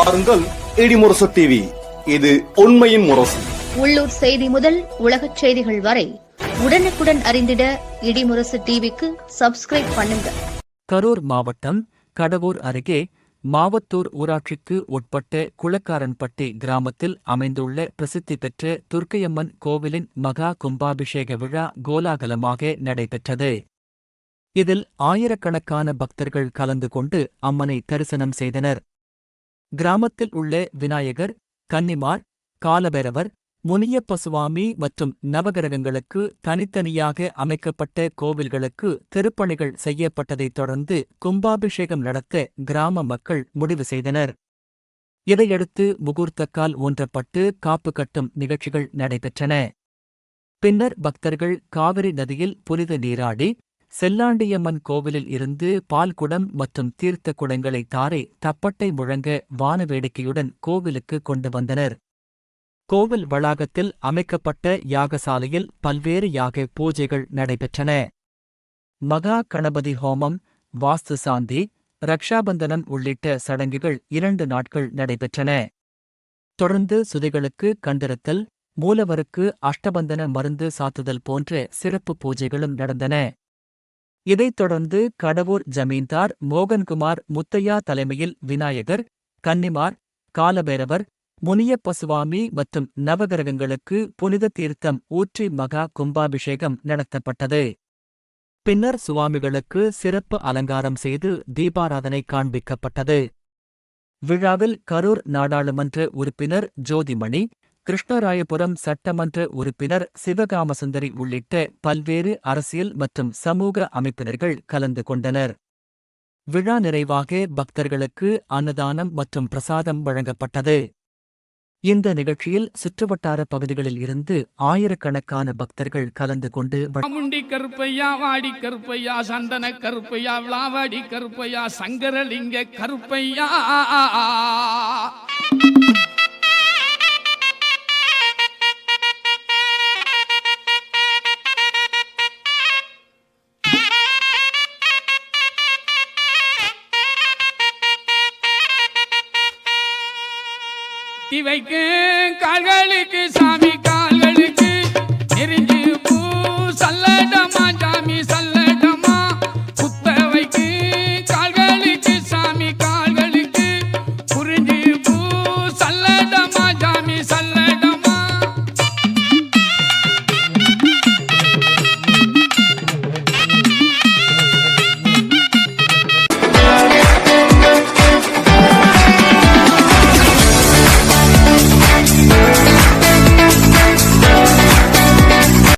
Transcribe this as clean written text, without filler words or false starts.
பாருங்கள் இடிமுரசு டிவி. இது உண்மையின் முரசு. உள்ளூர் செய்தி முதல் உலகச் செய்திகள் வரை உடனுக்குடன் அறிந்திட இடிமுரசு டிவிக்கு சப்ஸ்கிரைப் பண்ணுங்க. கரூர் மாவட்டம் கடவூர் அருகே மாவத்தூர் ஊராட்சிக்கு உட்பட்ட குளக்காரன்பட்டி கிராமத்தில் அமைந்துள்ள பிரசித்தி பெற்ற துர்க்கையம்மன் கோவிலின் மகா கும்பாபிஷேக விழா கோலாகலமாக நடைபெற்றது. இதில் ஆயிரக்கணக்கான பக்தர்கள் கலந்து கொண்டு அம்மனை தரிசனம் செய்தனர். கிராமத்தில் உள்ள விநாயகர், கன்னிமார், காலபைரவர், முனியப்ப சுவாமி மற்றும் நவகிரகங்களுக்கு தனித்தனியாக அமைக்கப்பட்ட கோவில்களுக்கு திருப்பணிகள் செய்யப்பட்டதைத் தொடர்ந்து கும்பாபிஷேகம் நடத்த கிராம மக்கள் முடிவு செய்தனர். இதையடுத்து முகூர்த்தக்கால் ஊன்றப்பட்டு காப்பு கட்டும் நிகழ்ச்சிகள் நடைபெற்றன. பின்னர் பக்தர்கள் காவிரி நதியில் புனித நீராடி செல்லாண்டியம்மன் கோவிலில் இருந்து பால்குடம் மற்றும் தீர்த்த குடங்களை தாரை தப்பட்டை முழங்க வானவேடிக்கையுடன் கோவிலுக்கு கொண்டு வந்தனர். கோவில் வளாகத்தில் அமைக்கப்பட்ட யாகசாலையில் பல்வேறு யாக பூஜைகள் நடைபெற்றன. மகா கணபதி ஹோமம், வாஸ்து சாந்தி, ரக்ஷாபந்தனம் உள்ளிட்ட சடங்குகள் 2 நாட்கள் நடைபெற்றன. தொடர்ந்து சுதைகளுக்கு கண்டிருத்தல், மூலவருக்கு அஷ்டபந்தன மருந்து சாத்துதல் போன்ற சிறப்பு பூஜைகளும் நடந்தன. இதைத் தொடர்ந்து கடவூர் ஜமீன்தார் மோகன்குமார் முத்தையா தலைமையில் விநாயகர், கன்னிமார், காலபைரவர், முனியப்ப சுவாமி மற்றும் நவகிரகங்களுக்கு புனித தீர்த்தம் ஊற்றி மகா கும்பாபிஷேகம் நடத்தப்பட்டது. பின்னர் சுவாமிகளுக்கு சிறப்பு அலங்காரம் செய்து தீபாராதனை காண்பிக்கப்பட்டது. விழாவில் கரூர் நாடாளுமன்ற உறுப்பினர் ஜோதிமணி, கிருஷ்ணராயபுரம் சட்டமன்ற உறுப்பினர் சிவகாமசுந்தரி உள்ளிட்ட பல்வேறு அரசியல் மற்றும் சமூக அமைப்பினர்கள் கலந்து கொண்டனர். விழா நிறைவாக பக்தர்களுக்கு அன்னதானம் மற்றும் பிரசாதம் வழங்கப்பட்டது. இந்த நிகழ்ச்சியில் சுற்றுவட்டார பகுதிகளில் இருந்து ஆயிரக்கணக்கான பக்தர்கள் கலந்து கொண்டு முண்டி கருப்பையா, வாடி கருப்பையா, சந்தன கருப்பையா, விளாவாடி கருப்பையா, சங்கரலிங்க கருப்பையா, இவைக்கு கால்களுக்கு சாமி